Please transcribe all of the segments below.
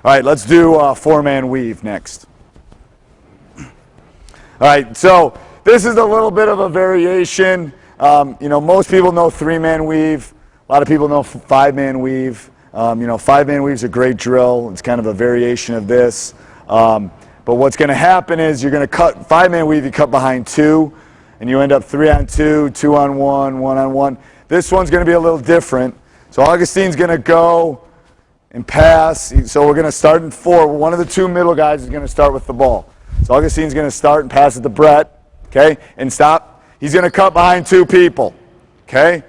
All right, let's do four-man weave next. All right, so this is a little bit of a variation. Most people know three-man weave. A lot of people know five-man weave. Five-man weave is a great drill. It's kind of a variation of this. But what's going to happen is you're going to cut five-man weave. You cut behind two, and you end up 3-on-2, 2-on-1, 1-on-1. This one's going to be a little different. So Augustine's going to go and pass. So we're going to start in four. One of the two middle guys is going to start with the ball. So Augustine's going to start and pass it to Brett, okay, and stop. He's going to cut behind two people, okay?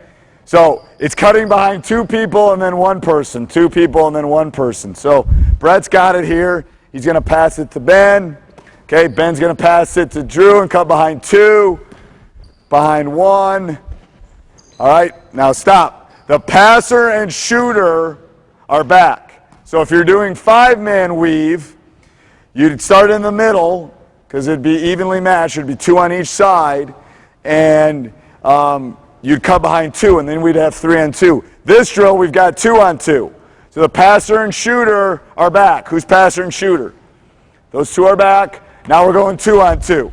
So it's cutting behind two people and then one person, two people and then one person. So Brett's got it here. He's going to pass it to Ben. Okay, Ben's going to pass it to Drew and cut behind two, behind one. All right, now stop. The passer and shooter are back. So if you're doing five-man weave, you'd start in the middle because it'd be evenly matched. It'd be two on each side, and you'd cut behind two, and then we'd have 3-on-2. This drill, we've got 2-on-2. So the passer and shooter are back. Who's passer and shooter? Those two are back. Now we're going 2-on-2.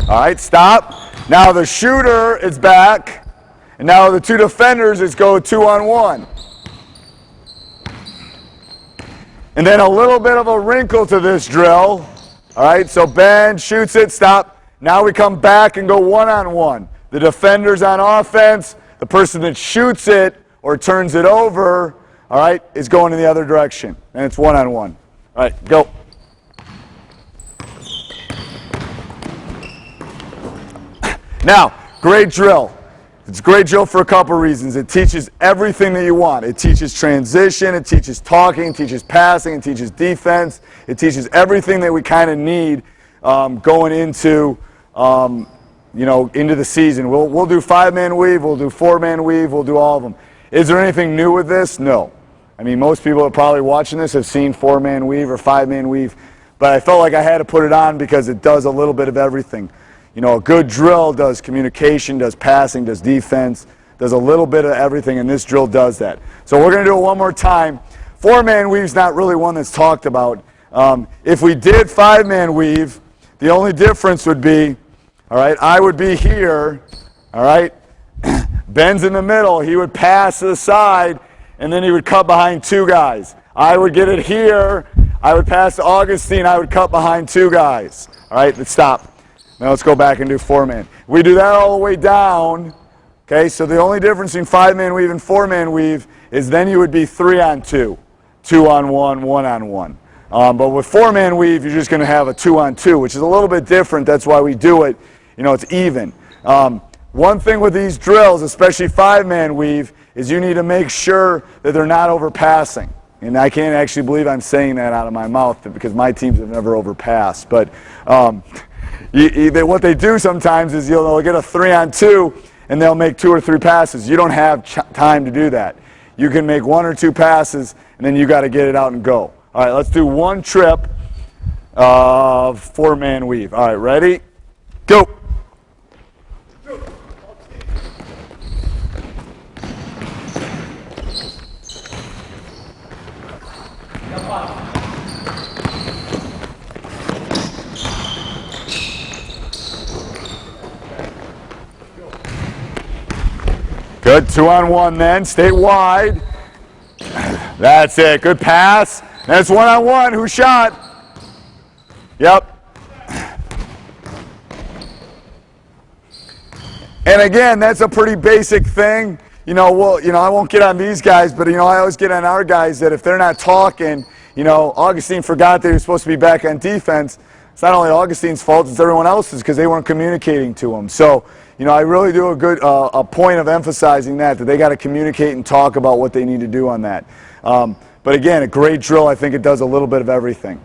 All right, stop. Now the shooter is back, and now the two defenders is go 2-on-1. And then a little bit of a wrinkle to this drill. All right, so Ben shoots it, stop. Now we come back and go 1-on-1. The defender's on offense. The person that shoots it or turns it over, all right, is going in the other direction. And it's 1-on-1. All right, go. Now, great drill. It's a great drill for a couple reasons. It teaches everything that you want. It teaches transition, it teaches talking, it teaches passing, it teaches defense. It teaches everything that we kind of need going into, into the season. We'll do five-man weave, we'll do four-man weave, we'll do all of them. Is there anything new with this? No. I mean, most people are probably watching this have seen four-man weave or five-man weave, but I felt like I had to put it on because it does a little bit of everything. A good drill does communication, does passing, does defense, does a little bit of everything, and this drill does that. So we're going to do it one more time. Four-man weave's not really one that's talked about. If we did five-man weave, the only difference would be, all right, I would be here, all right, Ben's in the middle, he would pass to the side, and then he would cut behind two guys. I would get it here, I would pass to Augustine, I would cut behind two guys. All right, let's stop. Now let's go back and do four-man. We do that all the way down, okay, so the only difference between five-man weave and four-man weave is then you would be 3-on-2, 2-on-1, 1-on-1. But with four-man weave, you're just going to have a 2-on-2, which is a little bit different. That's why we do it. It's even. One thing with these drills, especially five-man weave, is you need to make sure that they're not overpassing. And I can't actually believe I'm saying that out of my mouth because my teams have never overpassed. But what they do sometimes is they'll get a 3-on-2 and they'll make 2 or 3 passes. You don't have time to do that. You can make 1 or 2 passes and then you got to get it out and go. All right, let's do one trip of four-man weave. All right, ready? Go. Good, 2-on-1 then, stay wide. That's it, good pass. That's 1-on-1, who shot? Yep. And again, that's a pretty basic thing. I won't get on these guys, but I always get on our guys that if they're not talking, Augustine forgot that he was supposed to be back on defense. It's not only Augustine's fault, it's everyone else's because they weren't communicating to him. So, I really do a point of emphasizing that they got to communicate and talk about what they need to do on that. But again, a great drill. I think it does a little bit of everything.